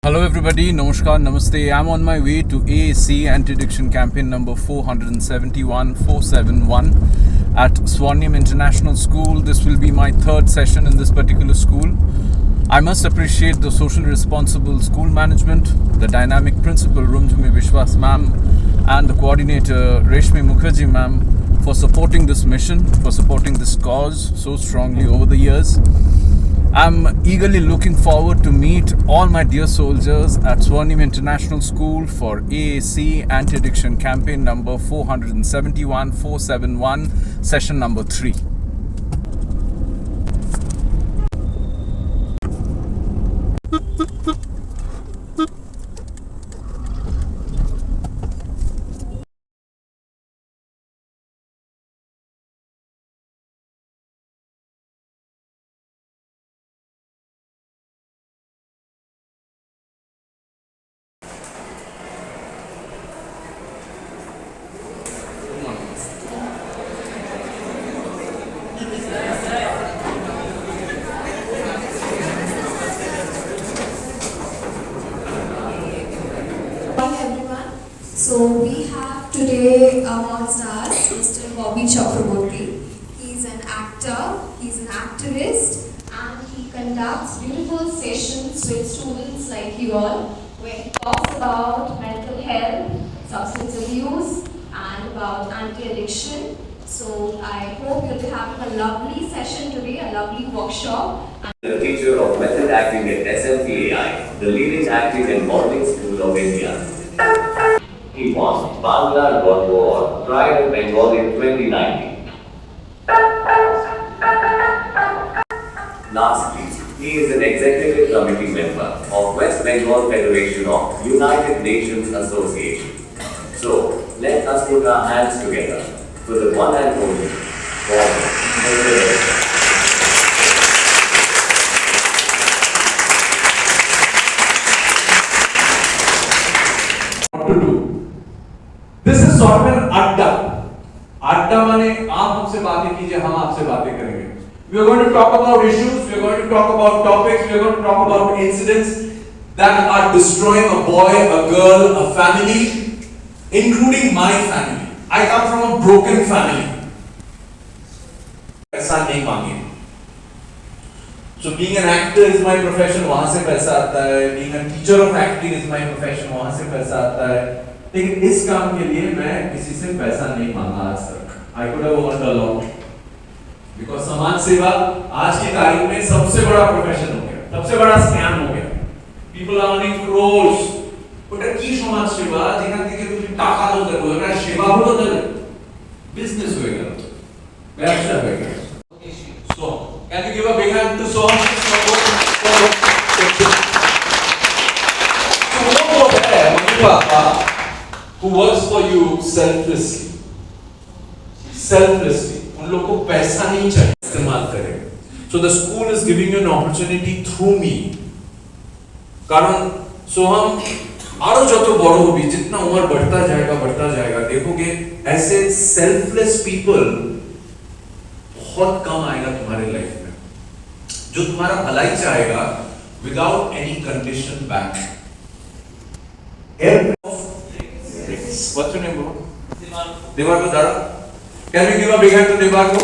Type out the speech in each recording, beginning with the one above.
Hello everybody, Namaskar, Namaste. I'm on my way to AAC Anti-Addiction Campaign number 471 at Swarnim International School. This will be my third session in this particular school. I must appreciate the social responsible school management, the dynamic principal Rumjumi Vishwas ma'am and the coordinator Reshmi Mukherjee ma'am for supporting this mission, for supporting this cause so strongly over the years. I'm eagerly looking forward to meet all my dear soldiers at Swarnim International School for AAC Anti-Addiction Campaign number 471 session number 3. So we have today amongst us Mr. Bobby Chakraborty. He's an actor, he's an activist, and he conducts beautiful sessions with students like you all, where he talks about mental health, substance abuse, and about anti-addiction. So I hope you'll be having a lovely session today, a lovely workshop. The teacher of method acting at SMPAI, the leading acting and modeling school of India. He won Bangla God Award, Pride of Bengal in 2019. Lastly, he is an executive committee member of West Bengal Federation of United Nations Association. So, let us put our hands together for the one and only Bobby. to do. This is sort of an adda. Adda माने आप हमसे बातें कीजिए, हम आपसे बातें करेंगे. We are going to talk about issues, we are going to talk about topics, we are going to talk about incidents that are destroying a boy, a girl, a family, including my family. I come from a broken family. पैसा नहीं मांगे. So being an actor is my profession, वहाँ से पैसा आता है. Being a teacher of acting is my profession, वहाँ से पैसा आता है. लेकिन इस काम के लिए मैं किसी से पैसा नहीं मांगा आज तक. I could have earned a lot. Because समाज सेवा आज की तारीख में सबसे बड़ा प्रोफेशन हो गया, सबसे बड़ा स्कैम हो गया. People are earning crores. ওটা কি সমাজ সেবা যেখান থেকে তুমি টাকা রোজগার করো? ওটা সেবা হলো না, বিজনেস হয়ে গেল, ব্যবসা হয়ে গেল. So, can you give a big hand to Soham? Who works for you selflessly, उन लोगों को पैसा नहीं चाहिए, इस्तेमाल करें. So the school is giving you an opportunity through me. कारण सोहम आरो যত বড় होगी, जितना उम्र बढ़ता जाएगा, देखोगे ऐसे selfless people बहुत कम आएगा तुम्हारे लाइफ में, जो तुम्हारा भलाई चाहेगा without any condition back. What's your name, bro? Devarko Dara. Can we give a big hand to Devarko?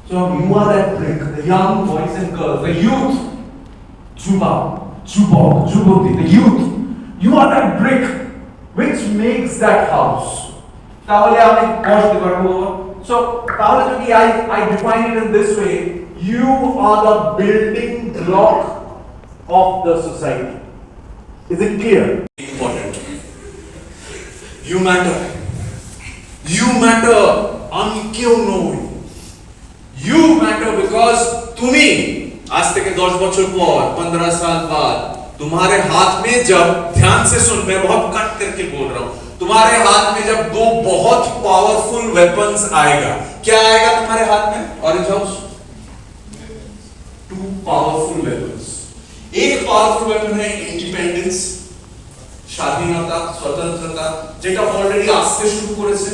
So you are that brick, the young boys and girls, the youth, Juboti, the youth. You are that brick which makes that house. তাহলে আমি বস দেবার বলবো. So তাহলে যদি I define it in this way, you are the building block of the society. Is it clear? Important. You matter. আমি কেউ নই. You matter because তুমি आज থেকে 10 বছর পর 15 साल बाद तुम्हारे हाथ में जब, ध्यान से सुन, मैं बहुत कट करके बोल रहा हूं, तुम्हारे हाथ में जब दो बहुत पावरफुल वेपन्स आएगा. क्या आएगा तुम्हारे हाथ में? Orange house. 2 powerful weapons. एक पावरफुल वेपन है इंडिपेंडेंस, স্বাধীনতা, स्वतंत्रता, যেটা অলরেডি আসতে শুরু করেছে.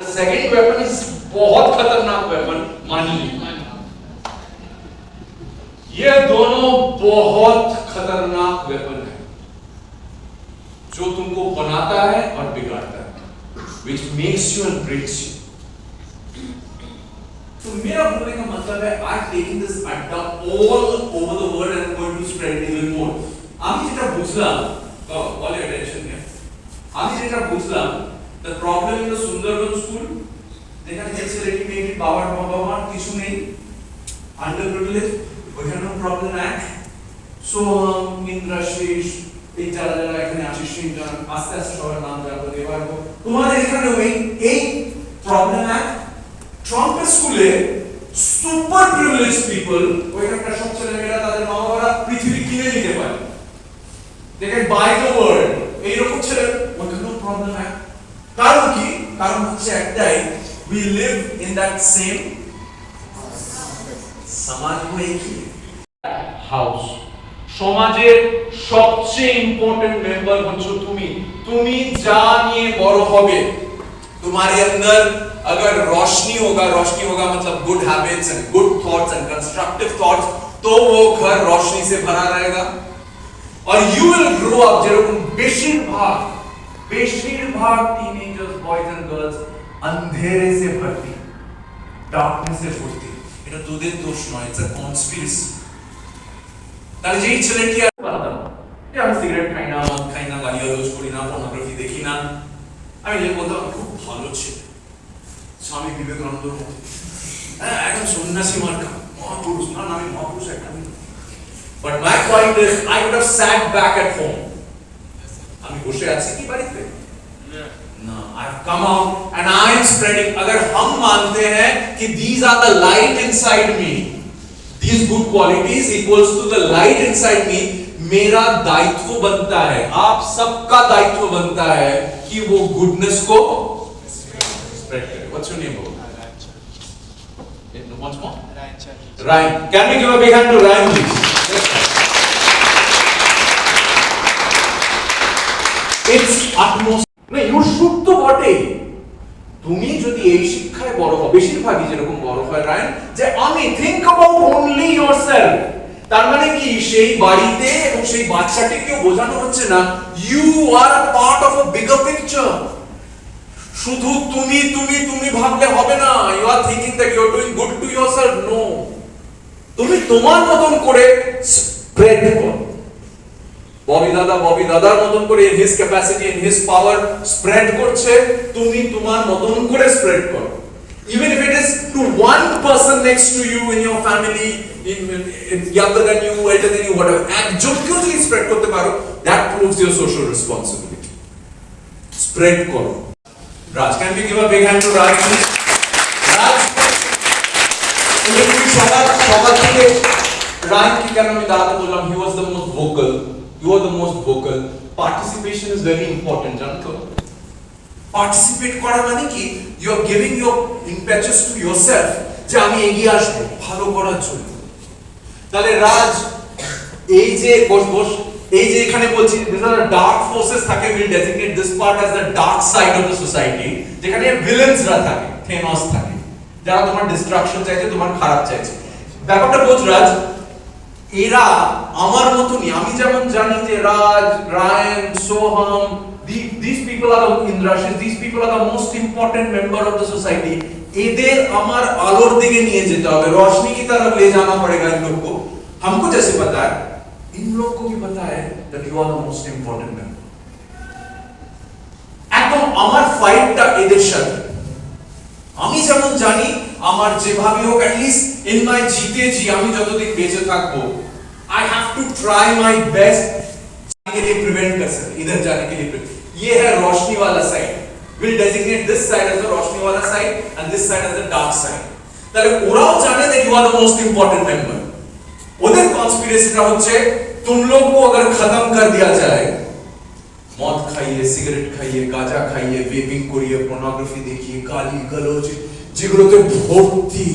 The second weapon is बहुत खतरनाक वेपन, मनी। ये दोनों बहुत खतरनाक वेपन है जो तुमको बनाता है और बिगाड़ता है, which makes you and breaks you. तो मेरा बोलने का मतलब है I taking this adda all over the world and I'm going to spread it even more. আমি যেটা বুঝলাম, all your attention here. আমি যেটা বুঝলাম, the problem in the Sundarban school, যেখানে facility নেই, বাবার বাবা কিছু নেই, underprivileged, ওইখানে প্রবলেম এক। সোহম, ইন্দ্রাশিস, এই যারা যারা এখানে আসিস তিনজন, আস্তে আস্তে সবার নাম জানবো এবার। তোমাদের এখানে এই প্রবলেম এক। ট্রাম্পের স্কুলে সুপার প্রিভিলেজ পিপল, ওইখানকার সব ছেলেমেয়েরা তাদের মা বাবারা পৃথিবী কিনে নিতে পারে, they can buy the world, এইরকম ছেলে ওইখানেও প্রবলেম এক। কারণ কি? কারণ হচ্ছে একটাই, we live in that same সমাজ কি হাউস। সমাজের সবচেয়ে ইম্পর্টেন্ট মেম্বার হচ্ছে তুমি। তুমি যা নিয়ে বড় হবে, तुम्हारे अंदर अगर रोशनी होगा मतलब good habits and good thoughts and constructive thoughts, तो वो घर रोशनी से भरा रहेगा और यू विल ग्रो अप। যেরকম বেশিরভাগ টিনেজার্स बॉयज एंड गर्ल्स अंधेरे से भरती, डार्कनेस से भरती। এটা তোদের দোষ নয়, ইটস আ কনস্পিরেসি। তাহলে যেই ছেলেটি আর বলতাম যে আমি সিগারেট খাই না, মদ খাই না, গালিগালাজ করি না, পর্নোগ্রাফি দেখি না, আমি যে বলতাম খুব ভালো ছেলে, স্বামী বিবেকানন্দর মতো, হ্যাঁ একদম সন্ন্যাসী মার্কা, মহাপুরুষ। না আমি মহাপুরুষ একটা। But my point is I would have sat back at home. আমি বসে আছি কি বাড়িতে? ना, I've come out and I am spreading. अगर हम मानते हैं कि these are the light inside me, these good qualities equals to the light inside me, मेरा दायित्व बनता है, आप सबका दायित्व बनता है कि वो गुडनेस को spread करे। What's your name, bro? Once more? Ryan. Can we give a big hand to Ryan, please? It's utmost. না ইউ শুড তো বটে। তুমি যদি এই শিক্ষায় বড় হও, বেশিরভাগই যেরকম বড় হয় রায়ন, যে আমি থিংক অ্যাবাউট অনলি ইয়োরসেলফ, তার মানে কি সেই বাড়িতে এবং সেই বাচ্চাটিকেও বোঝানো হচ্ছে না you are a part of a bigger picture. শুধু তুমি তুমি তুমি ভাবলে হবে না। You are thinking that you are doing good to yourself. No, তুমি তোমার মতন করে স্প্রেড করো। ববি দাদার মতন করে in his capacity in his power spread করছে, তুমি তোমার মতন করে স্প্রেড করো। even if it is to one person next to you in your family, in younger than you, elder than you, whatever, একজনকেও যদি স্প্রেড করতে পারো, that proves your social responsibility. Spread করো। রাজ, can we give a big hand to Raj, please? রাজ, তুমি সবার থেকে রাজ কি কেন আমি দাঁড়াতে বললাম, he was the most vocal. You are the most vocal. Participation is very important, জানো তো? Participate করা মানে কি? You are giving your impetus to yourself, যে আমি এগিয়ে আসবো ভালো করার জন্য। তাহলে রাজ, এই যে এই যে এখানে বলছি these are the dark forces থাকে, will designate this part as the dark side of the society, যেখানে ভিলেন্সরা থাকে, থেনস থাকে, যারা তোমার ডিস্ট্রাকশন চাইছে, তোমার খারাপ চাইছে। ব্যাপারটা বোঝ রাজ, এরা আমার মতনই। আমি যেমন জানি যে রাজ, Rayan, Soham, these people are the Indrashis, these people are the most important member of the society. এদের আমার আলোর দিকে নিয়ে যেতে হবে, रोशनी की तरफ ले जाना पड़ेगा इन लोग को। हमको जैसे पता है, इन लोग को भी पता है that you are the most important member. এখন আমার ফাইটটা এদের সাথে। আমি যেমন জানি আমার যেভাবে হোক at least in my जीते जी আমি যতদিন বেঁচে থাকবো, I have to try my best के लिए prevent कर सके, इधर जाने के लिए। ये है रोशनी वाला side, will designate this side as the रोशनी वाला side and this side as the dark side. তাহলে ওরাও জানে that you are the most important member. ওদের কনস্পিরেসিটা হচ্ছে तुम लोग को अगर खत्म कर दिया जाए, मौत खाइए, सिगरेट खाइए, गांजा खाइए, वेपिंग करिए, पोर्नोग्राफी देखिए, गाली गलौज যেগুলোতে ভর্তি,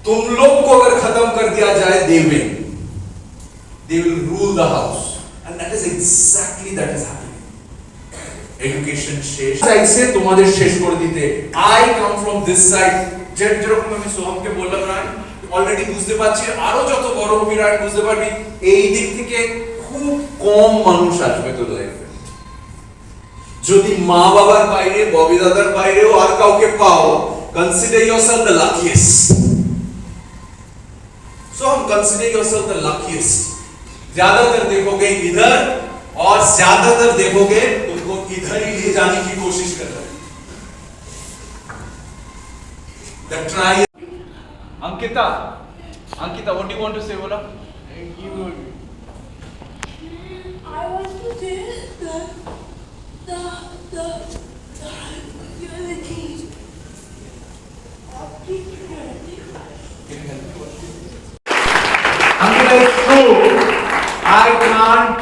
तुम लोग को अगर खत्म कर दिया जाए, they will rule the house, and that is exactly that is happening. Education শেষ চাইছে তোমাদের শেষ করে দিতে। I come from this side, যেরকম আমি সোহমকে বললাম না অলরেডি বুঝতে পারছি আরো যত বড় বিরাট বুঝতে পারবি এই দিক থেকে খুব কম মানুষ আসবে তোর লাইফে যদি মা বাবার বাইরে ববি দাদার বাইরেও আর কাউকে পাও consider yourself the luckiest so consider yourself the luckiest ज्यादातर देखोगे इधर और ज्यादातर देखोगे तुमको इधर ही ले जाने की कोशिश कर रहे हैं the try Ankita, what do you want to say, Bola? I want to say that the unity of teacher. Ankita, it's true. I can't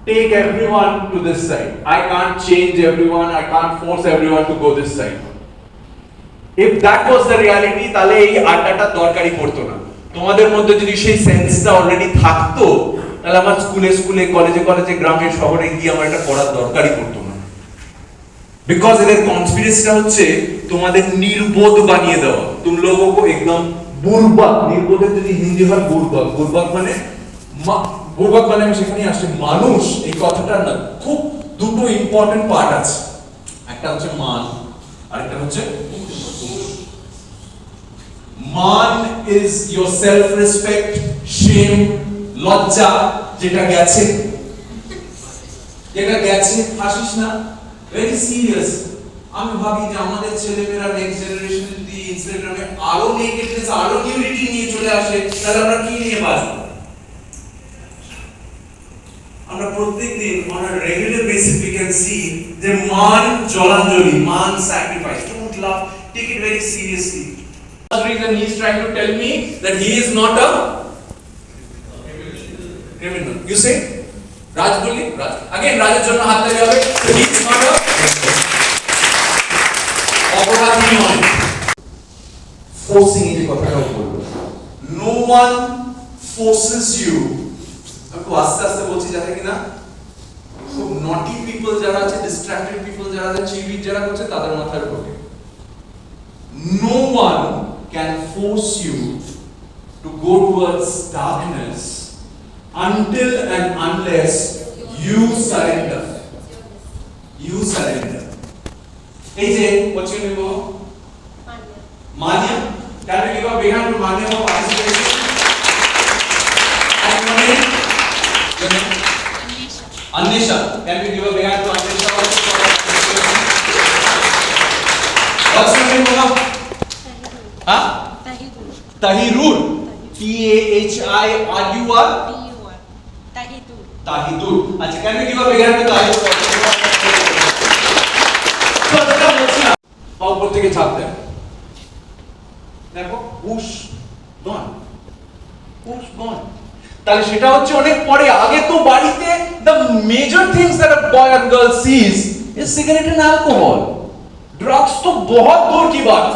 take everyone to this side. I can't change everyone. I can't force everyone to go this side. If that was the reality, তাহলে এই আড্ডাটা দরকারই পড়তো না। তোমাদের মধ্যে যদি সেই সেন্সটা অলরেডি থাকতো, তাহলে আমার স্কুলে কলেজে গ্রামে শহরে গিয়ে আমার এটা করার দরকারই পড়তো না। বিকজ এদের কনস্পিরেসিটা হচ্ছে তোমাদের নির্বোধ বানিয়ে দেওয়া। तुम लोगों को एकदम বুর্বক, নির্বোধের যদি হিন্দি হয় বুর্বক মানে বুর্বক মানে আমি সেখানেই আসছে মানুষ। এই কথাটার না খুব দুটো ইম্পর্টেন্ট পার্ট আছে, একটা হচ্ছে মান আর একটা হচ্ছে মান is your self respect, shame, লজ্জা যেটা গেছে হাসিস না, ভেরি সিরিয়াস। আমি ভাবি যে আমাদের ছেলেমেয়েরা নেক্সট জেনারেশন যদি ইনস্টাগ্রামে আরো নেগেটিভনেস আরো নিউরিটি নিয়ে চলে আসে তাহলে আমরা কি নিয়ে বাঁচবো? আমরা প্রত্যেকদিন on a regular basis we can see যে মান জলাঞ্জলি, মান sacrifice, don't laugh, take it very seriously. The reason he is trying to tell me that he is not a criminal. You say? Raj boli? Raj. Again, Raj's জন্য হাত তালি হবে. He is not a অপরাধী নয়। Forcing এই যে কথাটাও বলবো। No one forces you. আমি খুব আস্তে আস্তে বলছি যাতে কিনা খুব নটি পিপল যারা আছে, ডিস্ট্রাক্টেড পিপল যারা আছে, চিবিট যারা করছে তাদের মাথায় ঢোকে। No one can force you to go towards darkness until and unless you surrender. You surrender. Hey Jay, what's your name? Manya. Can we give a big hand to Manya for participating? And your name? Your name? Anisha. Can we give a big hand to Anisha also for participating? What's your name, Mama? Huh? Tahirul. Tahirur. Tahidul. अच्छा, can we give a big hand to Tahidul? तो अच्छा बोलছি না। পাও উপর থেকে ছাপ দেন। দেখো push গন। তাহলে সেটা হচ্ছে অনেক পরে, আগে তো বাড়িতে the major things that a boy or girl sees is cigarette and alcohol. Drugs তো बहुत दूर की बात।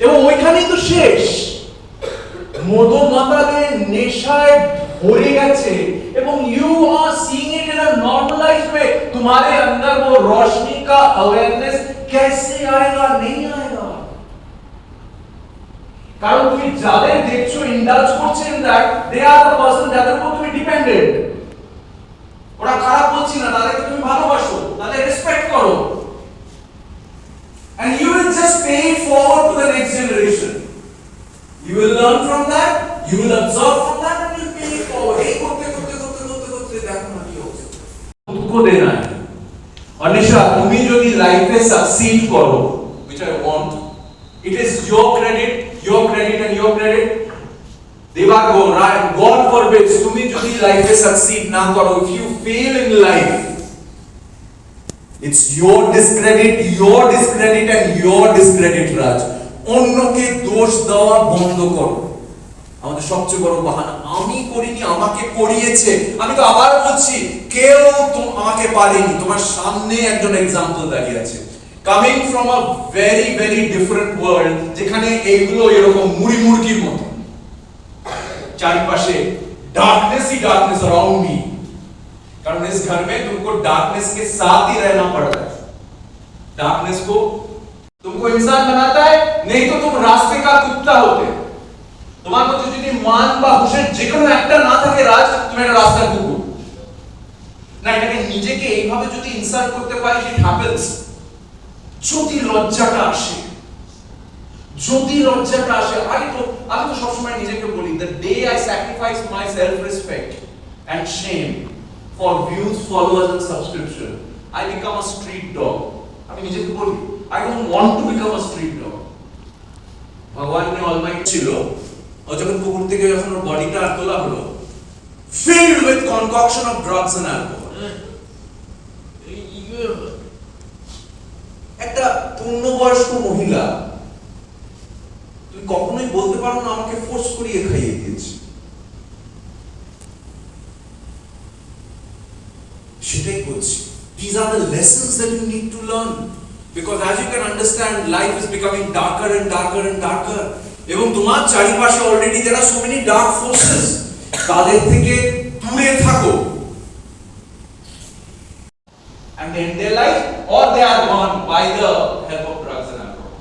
এবং ওইখানেই তো শেষ। মধু মাতালে নেশায় ভরে গেছে এবং you are seeing it in a normalized way. तुम्हारे अंदर वो रोशनी का awareness कैसे आएगा? नहीं आएगा। কারণ তুমি যাদের দেখছো ইন্ডালজ করছেন that they are the person যাদের উপর তুমি ডিপেন্ডেন্ট। ওরা খারাপ বলছি না, তাদেরকে তুমি ভালোবাসো, তাদের রেসপেক্ট করো, and you will just pay it forward to the next generation. You will learn from that, you will absorb from that, and you will pay it forward. এই করতে দেখো না কি হচ্ছে। तुमको देना है। अनिशा, তুমি যদি লাইফে সাকসিড করো, which I want, it is your credit and your credit. দেবাগো, God forbid, তুমি যদি লাইফে সাকসিড না করো, if you fail in life, it's your discredit and your discredit, Raj. অন্যকে দোষ দেওয়া বন্ধ করো। আমাদের সবচেয়ে বড় বাহানা আমি করিনি, আমাকে করিয়েছে। আমি তো আবার বলছি কেউ তো আমাকে পারেনি। তোমার সামনে একজন एग्जांपल দাঁড়িয়ে আছে, coming from a very very different world, যেখানে এইগুলো এরকম মুড়ির মতো চারপাশে डार्कनेस ही डार्कनेस अराउंड मी, कारण इस घर में तुमको डार्कनेस के साथ ही रहना पड़ रहा है। डार्कनेस को तुमको इंसान बनाता है, नहीं तो तुम रास्ते का कुत्ता होते। তোমার মধ্যে যদি মান বা হুঁশের যে কোনো একটা না থাকে রাজ, তুমি একটা রাস্তার কুকুর। না, এটাকে নিজেকে এইভাবে যদি ইনসাল্ট করতে পারিস, ইট হ্যাপেন্স। যদি লজ্জাটা আসে, আমি তো সবসময় নিজেকে বলি, the day I sacrifice my self respect and shame for views, followers and subscription, I become a street dog. আমি নিজেকে বলি, I don't want to become a street dog. ভগবান ने অলমাইটি ছিল, ও যখন পুকুর থেকে যখন ওর বডিটা তোলা হলো, filled with concoction of drugs and alcohol. একটা পূর্ণবয়স্ক মহিলা, তুমি কখনোই বলতে পারো না আমাকে ফোর্স করিয়ে খাইয়ে দিয়েছে। সেটাই বলছি, these are the lessons that you need to learn, because as you can understand, life is becoming darker and darker and darker, এবং তোমার চারিপাশে already there are so many dark forces, তাদের থেকে দূরে থাকো, and they end their life or they are gone by the help of drugs and alcohol.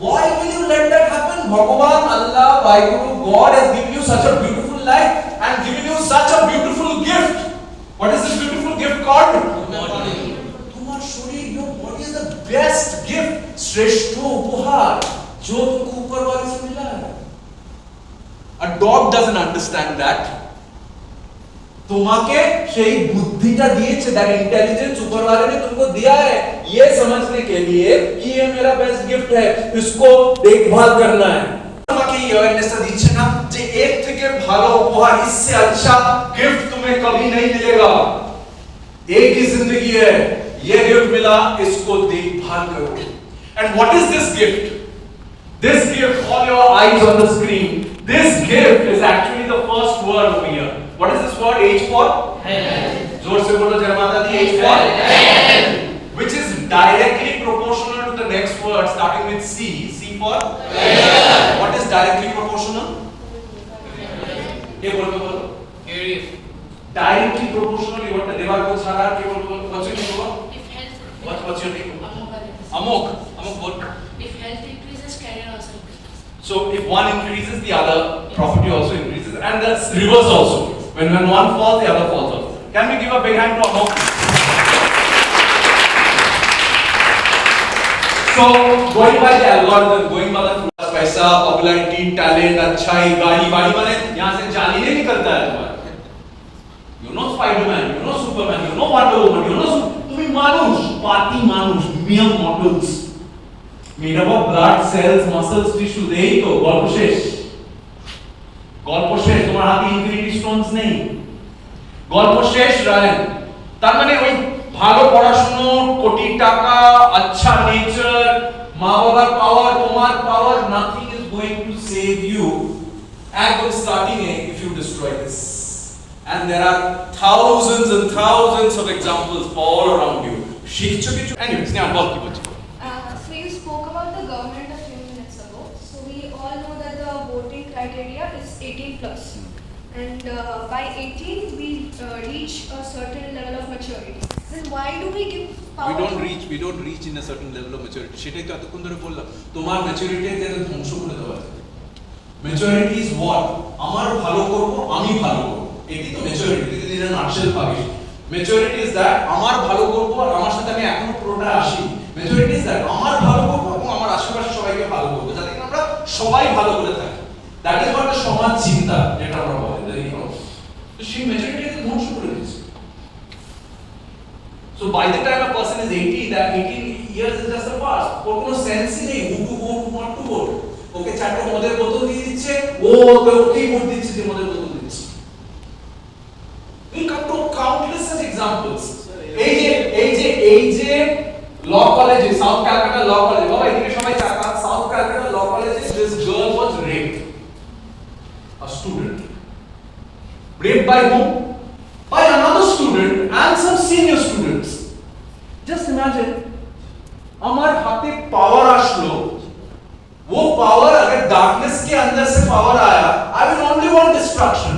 Why will you let that happen? Bhagavan, Allah, Vaheguru, God has given you such a beautiful life and given you such a beautiful gift. What is this beautiful gift called? तुम्हारा शरीर, your body is the best gift, श्रेष्ठ उपहार जो तुमको ऊपर वाले से मिला है. A dog doesn't understand that. তোমাকে সেই বুদ্ধিটা দিয়েছে, that intelligence ऊपर वाले ने तुमको दिया है ये समझने के लिए कि ये मेरा बेस्ट गिफ्ट है, इसको देखभाल करना है। তোমাকে এই अवेयरनेसটা দিচ্ছে না যে এর থেকে ভালো উপহার, इससे अच्छा गिफ्ट तुम्हें कभी नहीं मिलेगा, एक ही जिंदगी है, ये गिफ्ट मिला, इसको देखभाल करो। And what is this gift? This gift, all your eyes on the screen, this gift is actually the first word over here. What is this word? H for? Heaven. जोर से बोलो जय माता दी। H for? Heaven. Which is directly proportional to the next word starting with C. C for? Heaven. What is directly proportional? ये बोलो बोलो। Directly proportionally what the देवार को सारा के बोलो। What's your name? What's your name? Amok. Amok बोल। If health increases, career also increases. So if one increases, the other property also increases, and the reverse also. When one falls, the other falls also. Can we give a big hand to Amok? So going by the algorithm, going by the पैसा, popularity, talent, अच्छाई, गाड़ी माने यहाँ से जाली नहीं निकलता है तुम्हारा. You know Spider-Man, you know Superman, you know Wonder Woman, you know तुम्हें मानुष, पाती मानुष, mere mortals. Made up of blood, cells, muscles, tissues, यही तो गल्प शेष তোমার হাতে ইনফিনিটি স্টোনস নেই, গল্প শেষ রায়ন। তার মানে ওই ভালো পড়াশোনা, কোটি টাকা, আচ্ছা নেচার, মা বাবার পাওয়ার, তোমার power, nothing is going to save you at the starting if you destroy this. And there are thousands and thousands of examples all around you. শিখছো কিছু? Anyways, now বল কি বলছো? So you spoke about the government a few minutes ago. So we all know that the voting criteria is 18 plus. And by 18 we reach a certain level of maturity. Then why do we give power? We don't reach in a certain level of maturity. সেটাই তো এতক্ষণ ধরে বললাম, তোমার maturity যেন ধ্বংস করে দেওয়া যায়। Maturity is what? আমার ভালো করব, আমি ভালো করব, এটাই তো ম্যাচুরিটি। যদি দিন নাটশেল ভাবিস, ম্যাচুরিটি ইজ দ্যাট আমার ভালো করব আর আমার সাথে আমি এখনো পুরোটা আসি। ম্যাচুরিটি ইজ দ্যাট আমার ভালো করব এবং আমার আশেপাশে সবাইকে ভালো করব, যাতে আমরা সবাই ভালো করে থাকি। দ্যাট ইজ হোয়াট সমাজ চিন্তা, যেটা আমরা বলি। তো সেই ম্যাচুরিটিকে ধ্বংস করে দিয়েছে। So by the time a person is 80, that 18 years is just a past. ওর কোনো সেন্সই নেই who to vote, who not to vote. ওকে চারটে মদের বোতল দিয়ে দিচ্ছে, ও ওকেই ভোট দিচ্ছে যে মদের বোতল দিচ্ছে। We come to countless such examples. এই যে ল কলেজে, সাউথ ক্যালকাটা ল কলেজে, বাবা এদিকে সবাই চাকা, সাউথ ক্যালকাটা ল কলেজে this girl was raped, a student. Raped by whom? By another student and some senior students. Just imagine, আমার হাতে পাওয়ার আসলো, वो पावर अगर डार्कनेस के अंदर से पावर आया, I will only want destruction.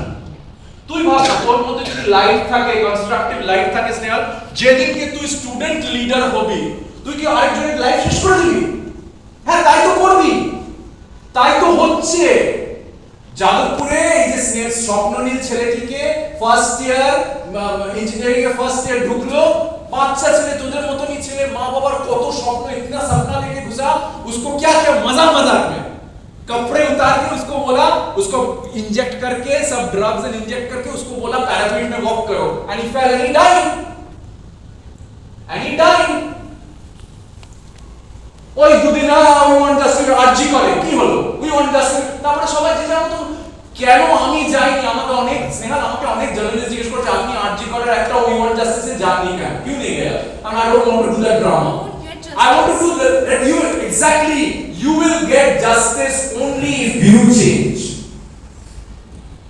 তুই ভাব না, তোর মধ্যে যদি লাইট থাকে, কনস্ট্রাকটিভ লাইট থাকে স্নেহাল, যেদিনকে তুই স্টুডেন্ট লিডার হবি, তুই কি আরেকজনের লাইফ শেষ করে দিবি? হ্যাঁ তাই তো করবি, তাই তো হচ্ছে। যাদবপুরে এই যে স্বপ্ননীল ছেলেটিকে ফার্স্ট ইয়ার ইঞ্জিনিয়ারিং এ ফার্স্ট ইয়ার ঢুকলো, বাচ্চা ছেলে তোদের মতনই ছেলে, মা बाबार কত স্বপ্ন, इतना सपना लेके घुसा, उसको क्या क्या मजा मजाक में कपड़े उतार के उसको बोला, उसको इंजेक्ट करके सब ड्रग्स इंजेक्ट करके उसको बोला पैरापीट में वॉक करो, and he fail and he died. ওই দুদিন উই ওয়ান্ট জাস্টিস আরজি করে কি হলো, উই ওয়ান্ট জাস্টিস, তারপরে সবাই যে যার মতো কেন আমি যাইনি, আমাকে অনেক স্নেহাল আমাকে অনেক জার্নালিস্ট জিজ্ঞেস করেছে আপনি আরজি করার একটা উই ওয়ান্ট জাস্টিসে যাননি কেন, क्यों नहीं गया? And I don't want to do that drama. I want to do that. You exactly, you will get justice only if you change.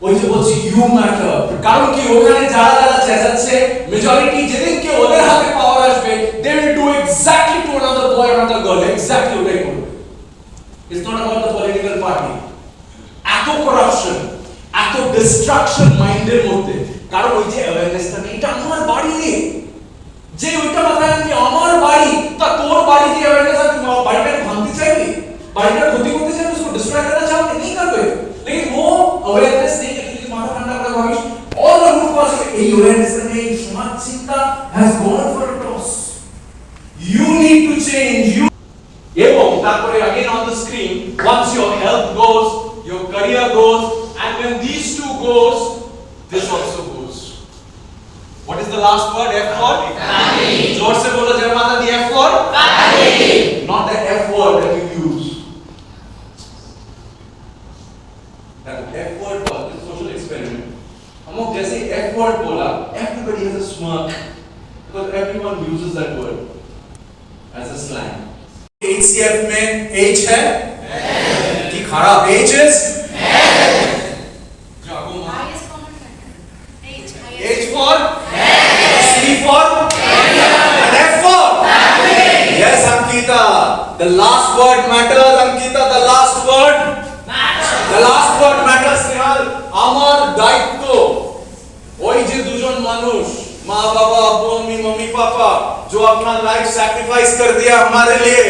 ওই যে বলছি ইউ ম্যাটার, কারণ কি ওখানে যারা যারা চেঁচাচ্ছে মেজরিটি যেদিনকে ওদের হাতে পাওয়ার আসবে, they will do exactly to another boy or another girl, exactly ওটাই করবে। It's not about the political party. এত করাপশন, এত ডিস্ট্রাকশন মাইন্ডের মধ্যে, কারণ ওই যে অ্যাওয়ারনেসটা নেই, এটা আমার বাড়ি রে, যে ওইটা মাথায় আনবি আমার বাড়ি, তা তোর বাড়ি যে অ্যাওয়ারনেস আছে, বাড়িটাকে ভাঙতে চাইবি, বাড়িটার ক্ষতি করতে চাইবি, उसको डिस्ट्रॉय करना चाहोगे, नहीं करबे। लेकिन वो अवेयरनेस नहीं है, तुझे माथा ठंडा कर Bhavish all the root cause of এই awareness নেই, সমাজ চিন্তা has gone for a toss. You need to change. You এবং তারপরে again on the screen, once your health goes, your career goes, and when these two goes, this also goes. What is the last word? F for family. जोर से बोलो जय माता दी, F for family, not the F word that you use. That F word was a social experiment. हम जैसे F word बोला, everybody has a smirk because everyone uses that word as a slang. HCF में H है कि खराब H is जागो माँ, Highest common factor. H for C for and F for yes Ankita, the last word matters Ankita, the last word matters Snehal. আমার দায়িত্ব ওই যে দুজন মানুষ माँ बाबा अब्बू अम्मी मम्मी पापा जो अपना लाइफ सैक्रिफाइस कर दिया हमारे लिए,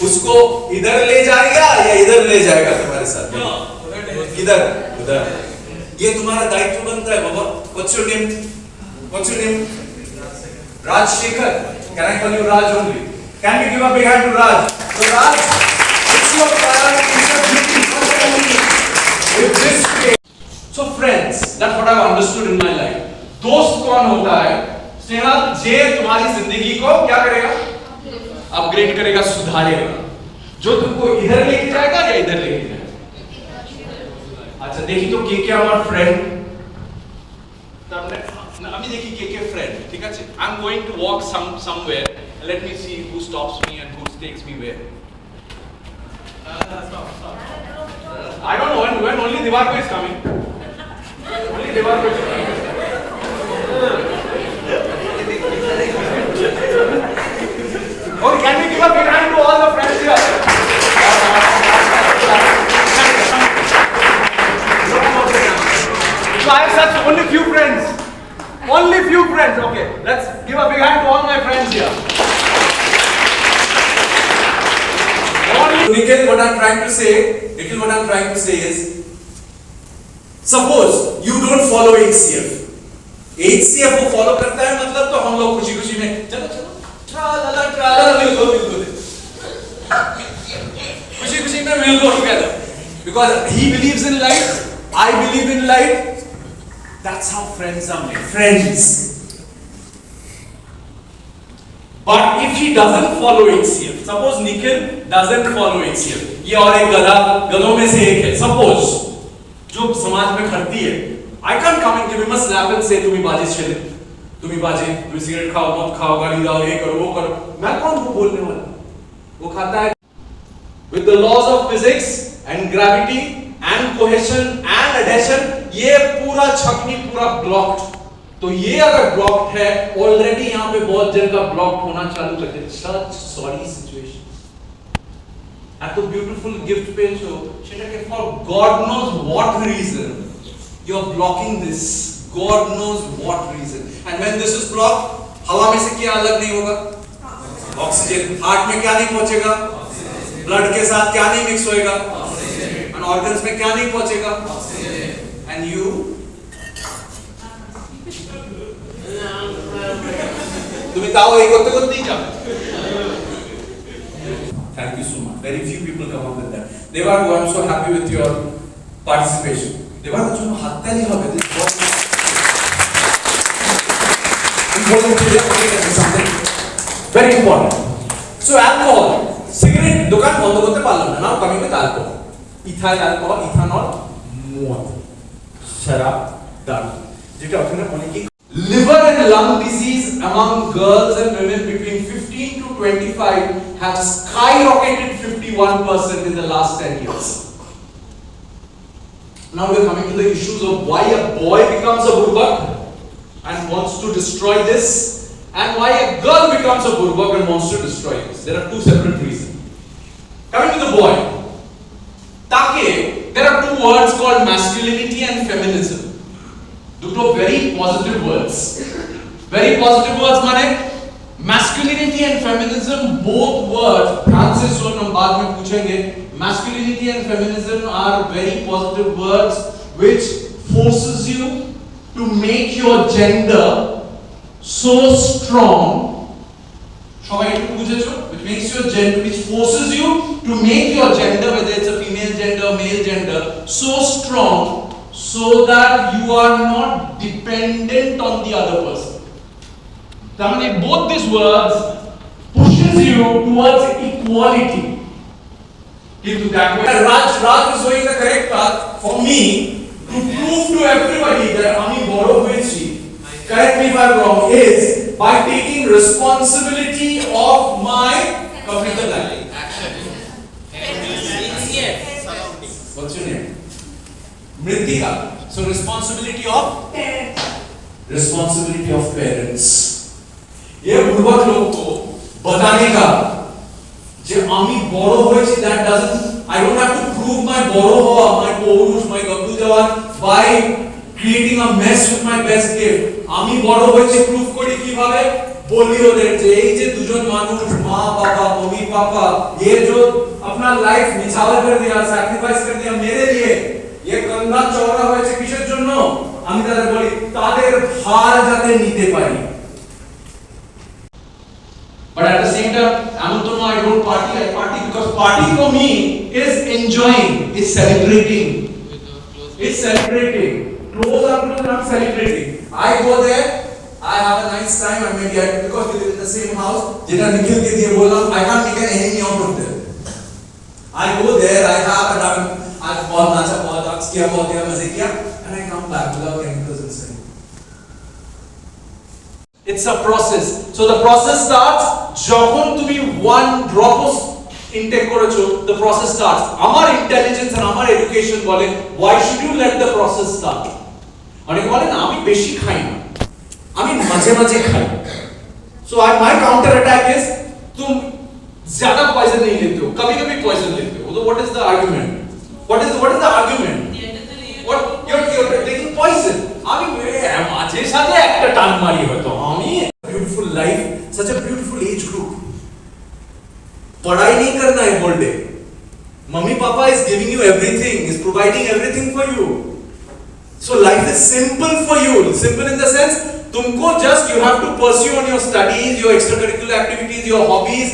उसको इधर ले जाएगा या इधर ले जाएगा तुम्हारे साथ, इधर उधर, ये तुम्हारा दायित्व बनता है बाबा। What's your name? What's your name? Rajshekhar. Can I call you Raj only? Can we give a big hand to Raj? So Raj, it's your priority, it's your duty. With this case. So friends, that's what I've understood in my life. दोस्त कौन होता है स्नेहल, जे तुम्हारी जिंदगी को क्या करेगा, upgrade करेगा, सुधारेगा, जो तुमको इधर लेके जाएगा या इधर लेके जाएगा। अच्छा देखी तो के আমার फ्रेंड, अभी देखी के फ्रेंड, ठीक है, I am going to walk somewhere, let me see who stops me and who takes me where. I don't know when only Divarko is coming. Only Divarko is coming. Okay, can we give a big hand to all the friends here? So I have such only few friends. Only few friends. Okay, let's give a big hand to all my friends here. Nikhil, what I'm trying to say is, suppose you don't follow HCF. HCF वो follow करता है, मतलब तो हम लोग खुशी खुशी में चलो चलो ट्राला we'll go there. खुशी खुशी में we'll go together because he believes in light, I believe in light. That's how friends are made. Friends. But if he doesn't follow HCF, suppose Nikhil doesn't follow HCF, ये और एक गधों में से एक है, suppose जो समाज में खड़ती है, I can't come and give him a slap and say तुम्ही बाजी छेले, तुम्ही सिगरेट खाओ मत खाओ, गाली दाओ, ये करो वो करो, मैं कौन हूँ बोलने वाला? वो खाता है with the laws of physics and gravity and cohesion and adhesion, ये पूरा छकनी पूरा blocked. तो ये अगर blocked है, already यहाँ पे बहुत जन का blocked होना चालू कर दिया। Such sorry situation. এত beautiful gift পেয়েছো, সেটাকে for God knows what reason you're blocking this, God knows what reason, and when this is blocked, हवा में से क्या अलग नहीं होगा, ऑक्सीजन, हार्ट में क्या नहीं पहुंचेगा, ब्लड के साथ क्या नहीं मिक्स होएगा? ऑक्सीजन। ऑर्गन्स में क्या नहीं पहुंचेगा? ऑक्सीजन। एंड यू तुम्हें ताओ एक होते को नहीं जाते। Thank you so much. Very few people come up with that. Devaru, I'm so happy with your participation. Devaru, जो हाथ नहीं होगे this was something very important. So alcohol, cigarette दुकान बंद करते पारलाम ना. Now coming with alcohol. Ethyl alcohol, ethanol, মদ, शराब, दारू. যেটা ওখানে অনেকই liver and lung disease among girls and women between 15 to 25 have skyrocketed 51% in the last 10 years. Now we are coming to the issues of why a boy becomes a burbak and wants to destroy this, and why a girl becomes a burbak and wants to destroy this. There are two separate reasons. Coming to the boy, Take, there are two words called masculinity and feminism. Two very positive words. Very positive words माने masculinity and feminism, both words ध्यान से सुन, हम बाद में पूछेंगे. Masculinity and feminism are very positive words which forces you to make your gender so strong. সবাই একটু বুঝেছো? Which makes your gender, which forces you to make your gender, whether it's a female gender, male gender, so strong, so that you are not dependent on the other person. I mean, both these words pushes you towards equality. Into that way, Raj is going the correct path for me to prove to everybody that Ami Boro Hoichi, correct me if I'm wrong, is by taking responsibility of my computer life. What's your name? Mritika. So responsibility of Parents. responsibility of parents. ये बुर्बक लोग को बताने का जे आमी बड़ो होइछि, that doesn't, I don't have to prove my बड़ो हवा, my पौरुष, my गब्बू जवान by creating a mess with my best gift. आमी बड़ो होइछि proof करी কিভাবে? বলি ওদের যে এই যে দুজন মানুষ মা বাবা মম্মি পাপা ये जो अपना लाइफ निछावर कर दिया, सैक्रिफाइस कर दिया मेरे लिए, ये कंधा चौड़ा হয়েছে কিসের জন্য? আমি তাদের বলি তাদের ভার যাতে নিতে পারি। But at the same time, I don't party. I party because party for me is enjoying, is celebrating. It's celebrating. Close up to not celebrating. I go there, I have a nice time, and maybe because we live in the same house, jeta nikhil ke diye bola, I can't make an enemy out of them. I go there, I have a time, I've बहुत नाचा, बहुत dance किया, बहुत दिया, मजे किया, and I come back without chemicals inside. It's a process. So the process starts যখন তুমি one drop of intake করেছো, the process starts. আমার intelligence and আমার education বলে why should you let the process start? অনেকে বলেন আমি বেশি খাই না, আমি মাঝে মাঝে খাই. So my counter attack is तुम ज्यादा poison नहीं लेते हो, कभी-कभी poison लेते हो. So what is the argument? What is the argument? What you're taking poison. আমি মাঝে সাথে একটা টান মারি হয়তো আমি beautiful life, such a beautiful age group. पढ़ाई नहीं करना है whole day. Mummy Papa is giving you everything, is providing everything for you. So life is simple for you. Simple in the sense तुमको just you have to pursue on your studies, your extracurricular activities, your hobbies,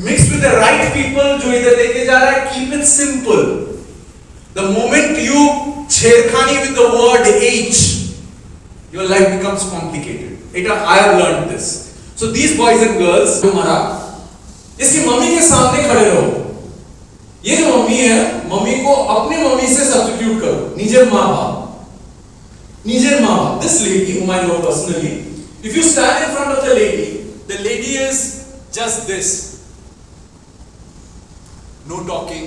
mixed with the right people जो इधर लेके जा रहा है. Keep it simple. The moment you छेड़खानी with the word H, your life becomes complicated. I have learned this. So these boys and girls, तुम्हारा इसकी mummy के सामने खड़े रहो. ये जो मम्मी है, मम्मी को अपने मम्मी से सब्स्टिट्यूट करो. निजे माँ बाप. This lady whom I know personally, if you stand in front of the lady is just this. No talking,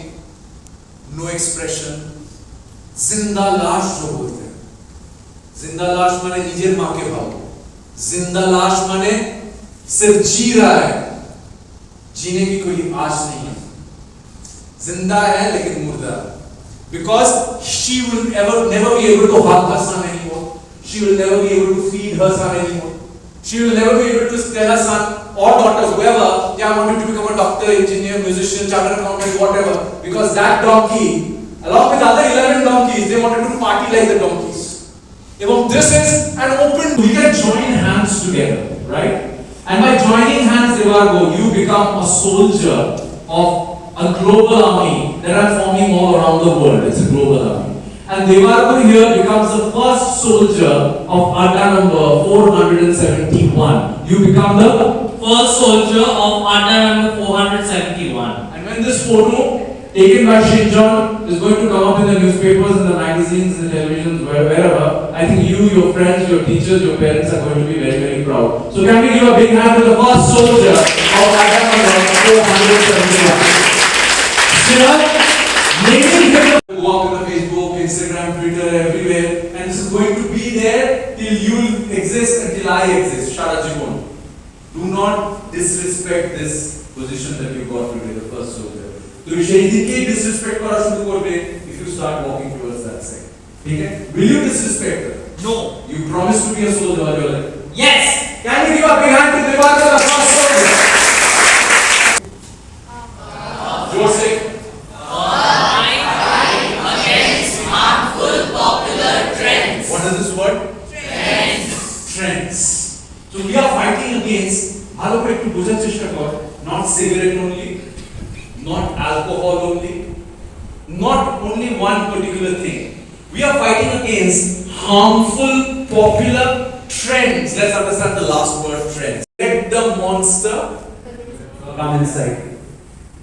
no expression. जिंदा लाश जो बोलते हैं. जिंदा लाश माने निजे माँ के भाव. जिंदा लाश माने सिर्फ जी रहा है, जीने की कोई आश नहीं है. जिंदा है लेकिन मुर्दा. Because she will never be able to hug her son anymore. She will never be able to feed her son anymore. She will never be able to tell her son or daughter, whoever, yeah, I want you to become a doctor, engineer, musician, chartered accountant, whatever. Because that donkey, along with other 11 donkeys, they wanted to party like the donkeys. This is an open. We can join hands together, right? And by joining hands, Devargo, you become a soldier of a global army that are forming all around the world. It's a global army. And Devargo here becomes the first soldier of Adda number 471. You become the First soldier of Adda number 471. And when this photo taken by Shinjon is going to come up in the newspapers, in the magazines, in the televisions, wherever, I think you, your friends, your teachers, your parents are going to be very, very proud. So can we give a big hand to the first soldier of Adda number 471? Still, making him go up on Facebook, Instagram, Twitter, everywhere, and this is going to be there till you exist and till I exist. Shara Jibon. Do not disrespect this position that you got today, the first soldier. তুমি সেই দিকেই disrespect করা শুরু করবে if you start walking towards that side. ঠিক আছে? Will you disrespect her? No. You promise to be a soldier all your life. Yes. Can you give a big hand to Devargo, the first soldier? Joseph. Against harmful popular trends. What is this word? Trends. Trends. So we are fighting against, ভালো করে একটু বোঝার চেষ্টা কর, not cigarette only, not alcohol only, not only one particular thing. We are fighting against harmful popular trends. Let's understand the last word, trends. Let the monster come inside.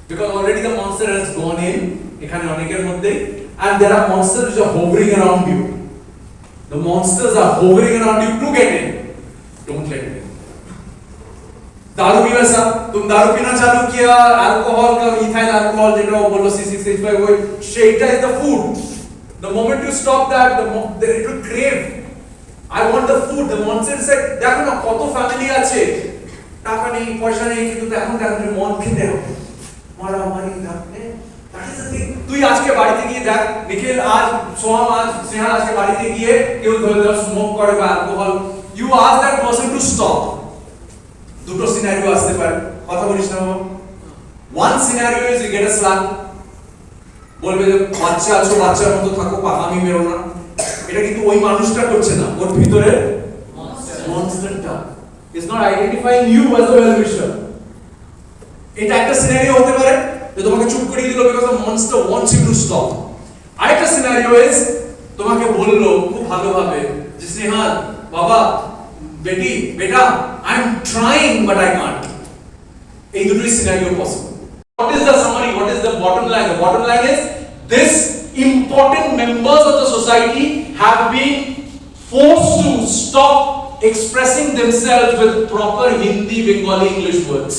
Because already the monster has gone in, এখানে অনেকের মধ্যে, and there are monsters which are hovering around you. The monsters are hovering around you to get in. Don't let it in. दारू पीना सा तुम दारू पीना चालू किया अल्कोहल का इथाइल अल्कोहल যেটা ও বললো C6H5 ওই সেইটা is the food. The moment you stop that, it will crave. I want the food. The monster said দেখো না কত ফ্যামিলি আছে টাকা নেই পয়সা নেই কিন্তু এখন দেখো মদ খেতে হবে মারামারি থাকবে। That is the thing. তুই আজকে বাড়িতে গিয়ে দেখ নিখিল আজ সোহাম আজ স্নেহা আজকে বাড়িতে গিয়ে কেউ ধরে ধরে স্মোক করে বা alcohol you ask that person to stop. দুটো সিনারিও আসতে পারে কথা বলিস না বাবা one scenario is you get a slap বলবে যে বাচ্চা আছো বাচ্চার মতো থাকো পাকামি মেরো না এটা কিন্তু ওই মানুষটা করছে না ওর ভিতরে মনস্টারটা is not identifying you as a well wisher এটা একটা সিনারিও হতে পারে যে তোমাকে চুপ করিয়ে দিল because the monster wants you to stop আরেকটা সিনারিও is তোমাকে বললো খুব ভালোভাবে যে স্নেহাল বাবা বেটি বেটা I am trying but I can't. এই দুটোই scenario possible. What is the summary? What is the bottom line? The bottom line is this important members of the society have been forced to stop expressing themselves with proper Hindi, Bengali, English words.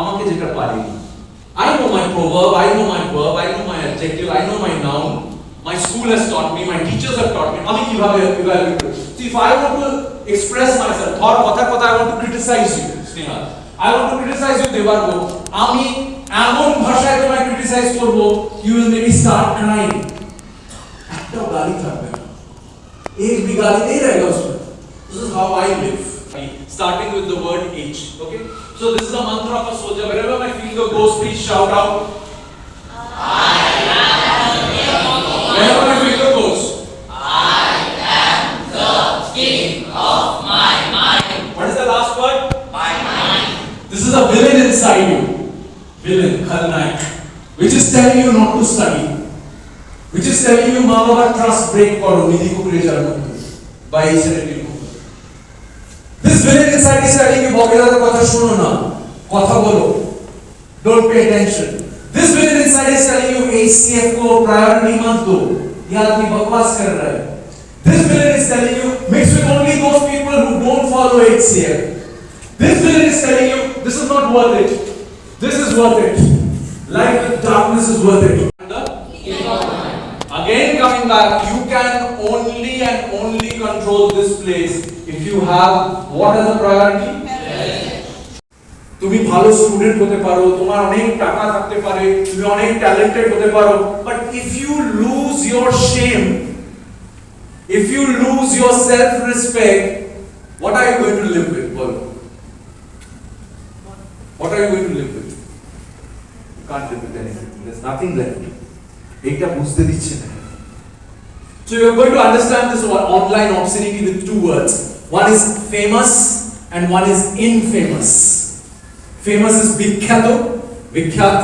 আমাকে যেটা পারি I know my proverb, I know my verb, I know my adjective, I know my noun. My school has taught me, my teachers have taught me. আমি কিভাবে evaluate করি? So if I want to express myself, thought কথা I want to criticize you, Sneha. I want to criticize you, Devargo. আমি এমন ভাষায় তোমায় criticize করব, you will maybe start crying. একটা গালি থাকবে না। एक भी गाली नहीं रहेगा उसमें. This is how I live. Starting with the word H. Okay. So this is a mantra of a soldier. Wherever my finger goes, please shout out. Wherever my finger goes, I am the king of my mind. what is the last word? My mind. This is a villain inside you. Villain, Khalnaik, which is telling you not to study, which is telling you Mama trust break karo nidhi ko crejar motho by serenity. This villain inside is telling you bogedar kotha shuno na, kotha bolo, don't pay attention. This villain inside is telling you HCF ko priority mat do, ye aadmi bakwas kar raha hai. This villain is telling you mix with only those people who don't follow HCF. This villain is telling you this is not worth it. This is worth it. Life with darkness is worth it. Again coming back, you can only and only control this place if you have what as a priority? তুমি ভালো student হতে পারো তোমার অনেক টাকা থাকতে পারে তুমি অনেক ট্যালেন্টেড হতে পারো but if you lose your shame if you lose your self respect What are you going to live with? Bolo. What are you going to live with? You can't live with anything. There's nothing left. Ekta bujhte dicche na. So you are going to understand this online obscenity with two words. One is famous and one is infamous. Famous is vikyato, vikyat,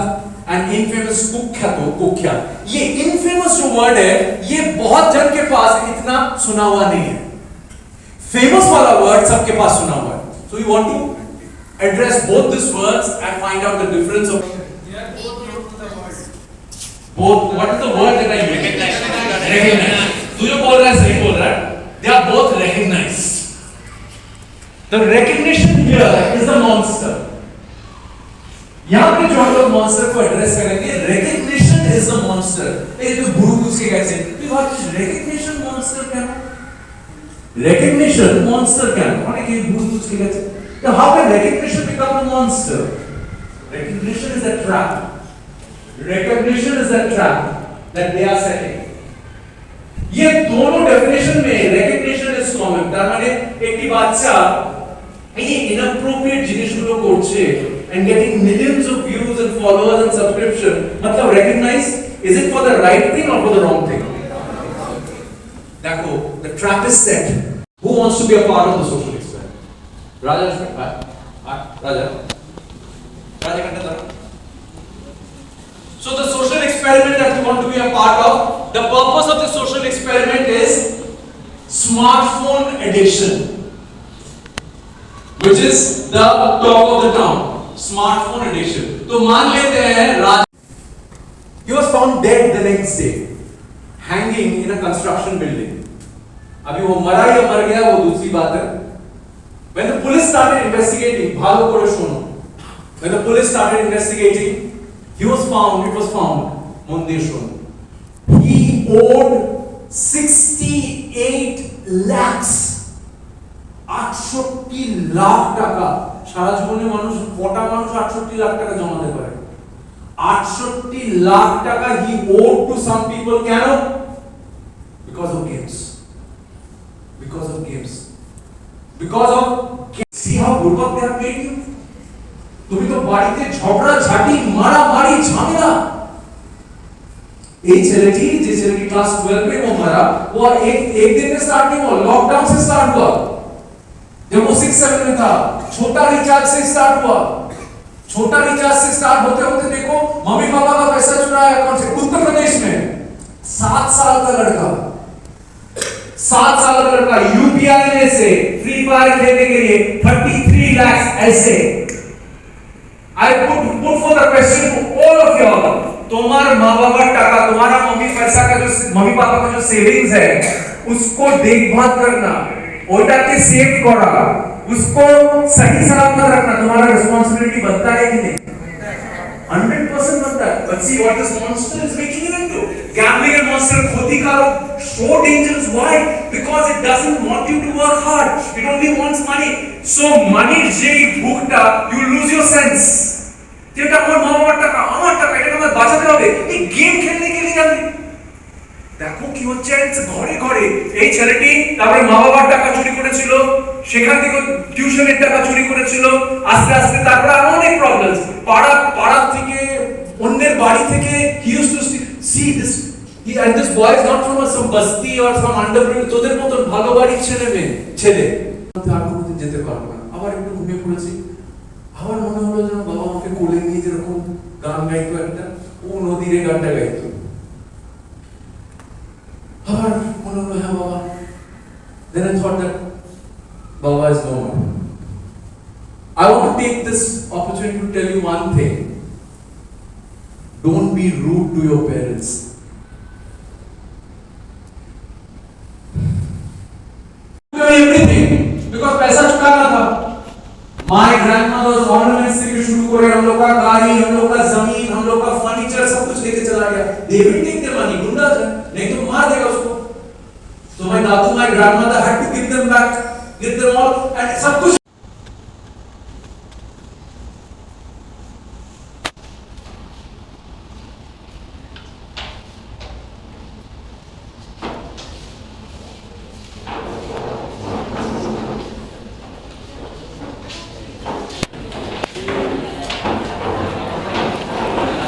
and infamous kukyato, kukyat. ये infamous जो word है, ये बहुत जन के पास इतना सुना हुआ नहीं है. Famous वाला word सबके पास सुना हुआ है. So you want to address both these words and find out the difference of both. What is the word that I use? Recognize. तू जो बोल रहा है सही बोल रहा है. They are both recognized. The recognition here is the monster. यहाँ पे जो हम लोग monster को address करेंगे, recognition is the monster. ये तो गुरु उसके कैसे? What is recognition monster क्या? Recognition monster क्या? कौन है कि गुरु उसके कैसे? So how can recognition become a monster? Recognition is a trap. Recognition is a trap that they are setting. ये दोनों डेफिनेशन में recognition is common. तार माने एक ही बादशाह ये inappropriate जिनिसগুলো করছে and getting millions of views and followers and subscription. मतलब recognize, is it for the right thing or for the wrong thing? देखो, the trap is set. Who wants to be a part of the social experiment? Raja, Raja, Raja. So the social experiment that we want to be a part of, the purpose of the social experiment is smartphone addiction, which is the talk of the town. Smartphone addiction. तो मान लेते हैं राज, he was found dead the next day, hanging in a construction building. अभी वो मरा या मर गया वो दूसरी बात है. When the police started investigating, भागो कोड़े सुनो. When the police started investigating, he was found. It was found. Mondeshwar. He owed 68 lakhs. 68 lakh টাকা. সারা জীবনে মানুষ কটা মানুষ 68 লাখ টাকা জমাতে পারে? 68 লাখ টাকা he owed to some people. কেন? Because of games. Because of games. Because of games. See how good work they have made you? তুমি তো বাড়িতে ঝগড়া ঝাঁটি মারামারি ঝামেলা. এই ছেলেটি যে ছেলেটি ক্লাস 12 में वो मरा, वो एक दिन में स्टार्ट नहीं हुआ, लॉकडाउन से स्टार्ट हुआ. जब वो 6-7 में था, छोटा रिचार्ज से स्टार्ट हुआ. छोटा रिचार्ज से स्टार्ट होते होते देखो मम्मी पापा का पैसा चुराया कौन से? उत्तर प्रदेश में 7 साल का लड़का, 7 साल का लड़का यूपीआई में से फ्री फायर खेलने के लिए 33 लाख ऐसे. I put for the question to all of you all. तुम्हारे माँ बाप टाका, तुम्हारा मम्मी पैसा का जो मम्मी पापा का जो सेविंग्स है, उसको देखभाल करना, ओटाके सेव करा, उसको सही सलामत रखना तुम्हारा रिस्पांसिबिलिटी बनता है कि नहीं? 100% बनता है. But see what this monster is making it into. Gambling and monster khotikarok, so dangerous. Why? Because it doesn't want you to work hard. It only wants money. So money যেই ভুকটা, you lose your sense. যেটা আমার মা বাবার টাকা, আমার টাকা, এটা আমাকে বাঁচাতে হবে. এই গেম খেলতে গেলে আমি দেখো কি হচ্ছে ঘরে ঘরে. এই ছেলেটি তারপরে মা বাবার টাকা চুরি করেছিল, সেখান থেকে টিউশনের টাকা চুরি করেছিল, আস্তে আস্তে তারপরে আরো অনেক প্রবলেমস. পাড়া থেকে অন্যের বাড়ি থেকে he used to see this. And this boy is not from some basti or some underprivileged. তোদের মতন ভালো বাড়ির ছেলে আর কোনোদিন যেতে পারবো না. আবার একটু ঘুমিয়ে পড়েছি, আবার মনে হলো যেন বাবা আমাকে কোলে নিয়ে যেরকম গান গাইতো একটা, ও নদীরে গানটা গাইতো. আবার মনে হলো হ্যাঁ বাবা. Then I thought that Baba is no more. I want to take this opportunity to tell you one thing. Don't be rude to your parents. Everything because पैसा चुकाना था. My grandmother's ornaments से शुरू करे, हम लोग का गाड़ी, हम लोग का जमीन, हम लोग का फर्नीचर सब कुछ लेके चला गया. They will take their money. गुंडा है, नहीं तो मार देगा उसको. So my dadu, my grandmother had to give them back, give them all, and सब कुछ.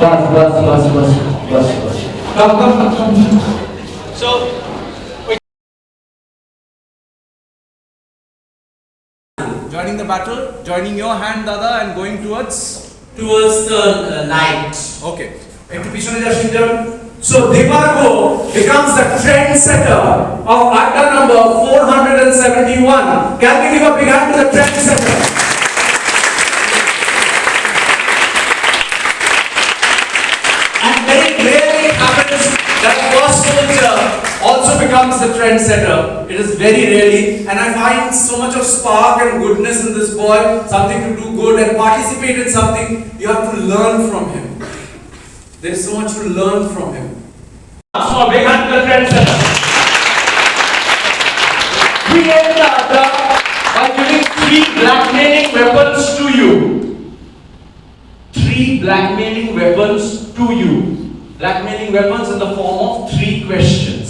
bus. Come. So, joining the battle, joining your hand, Dada, and going towards the light. Okay. Ekটু পিছনে যা শিনজন. So Devargo becomes the trendsetter of Adda number 471. Can we give a big hand to the trendsetter? And very rarely it happens that first soldier also becomes the trendsetter. It is very rarely, and I find so much of spark and goodness in this boy, something to do good and participate in something. You have to learn from him. There is so much to learn from him. So a big hand to the trendsetter. We end the Adda by giving 3 blackmailing weapons to you. 3 blackmailing weapons to you. Blackmailing weapons in the form of 3 questions.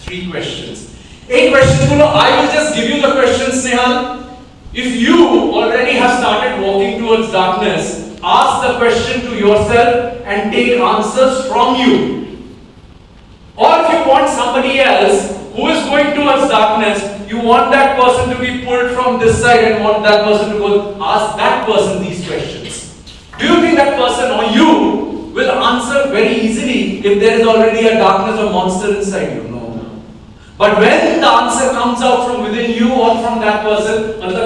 3 questions. 8 questions. I will just give you the questions, Snehal. If you already have started walking towards darkness, ask the question to yourself and take answers from you. Or if you want somebody else who is going towards darkness, you want that person to be pulled from this side and want that person to go, ask that person these questions. Do you think that person or you will answer very easily if there is already a darkness or monster inside you? No. But when the answer comes out from within you or from that person,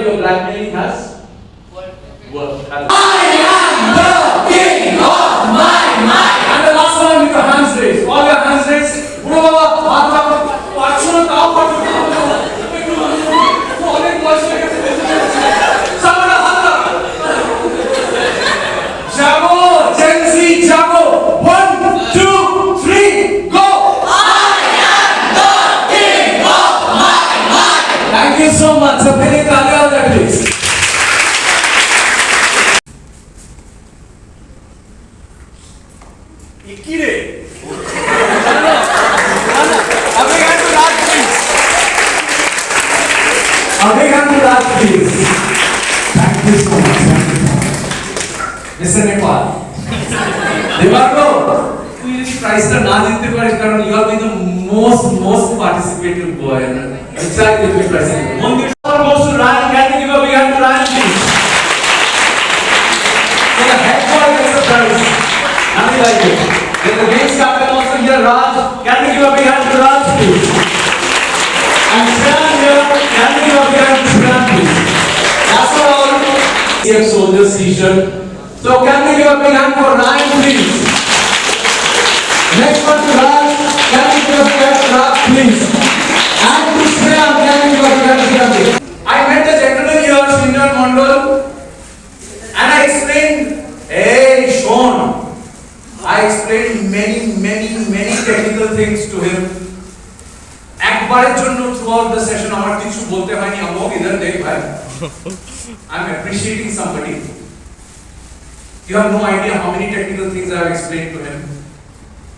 your blackmailing has worked. I am the king of my mind. And the last one with your hands raised. All your hands raised. Jago, Gen Z, Jago. 1, 2, 3, go. I am the king of my mind. Thank you so much. So many talia please. Ikire. A big hand to Raj, please. A big hand to Raj, please. Thank you so much. Mr. Nepal. Devargo, you really Christ na jitte parish karon you have been the most participative boy. Exactly the president. Mondir goes to Ryan. Can you give a big hand to Ryan, please? So the head boy gets a prize. Nothing like it. Then the games captain also here, Raj. Can you give a big hand to Raj, please? And Shran here. Can you give a big hand to Shran, please? That's all. CF Soldiers T-shirt. So can we give a big hand for Ryan, please? Next one to Raj. Can we give a big hand to Raj, please? And to Shreya, can we give a big hand to Shreya, please? I met the gentleman here, Srinjan Mondal, and I explained, hey, Sean, I explained many technical things to him. একবারের জন্য throughout the session আমার কিছু বলতে হয়নি আমো इधर देख भाई I'm appreciating somebody. You have no idea how many technical things I have explained to him.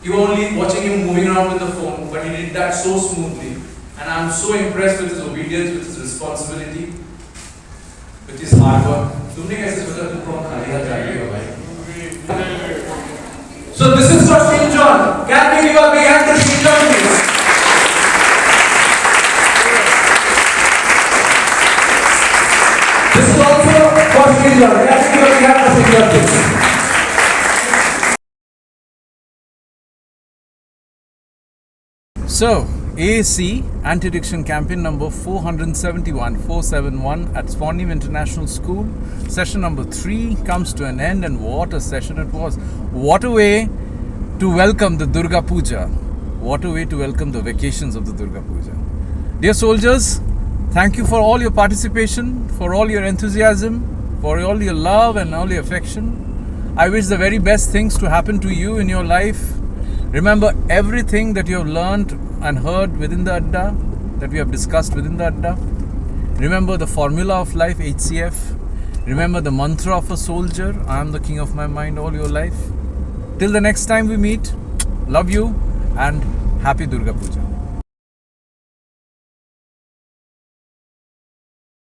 You were only watching him moving around with the phone, but he did that so smoothly. And I'm so impressed with his obedience, with his responsibility, with his hard work. तुमने कैसे सोचा तुम कौन खालिया जाएगा भाई? So this is for Shinjon. Can we give a big hand to Shinjon, please? This is also for Shinjon. Can we give a big hand to Shinjon, please? So, AAC Anti-Addiction Campaign number 471 at Swarnim International School. Session number 3 comes to an end, and what a session it was. What a way to welcome the Durga Puja. What a way to welcome the vacations of the Durga Puja. Dear soldiers, thank you for all your participation, for all your enthusiasm, for all your love and all your affection. I wish the very best things to happen to you in your life. Remember everything that you have learned and heard within the Adda, that we have discussed within the Adda. Remember the formula of life, HCF. Remember the mantra of a soldier, I am the king of my mind all your life. Till the next time we meet, love you and happy Durga Puja.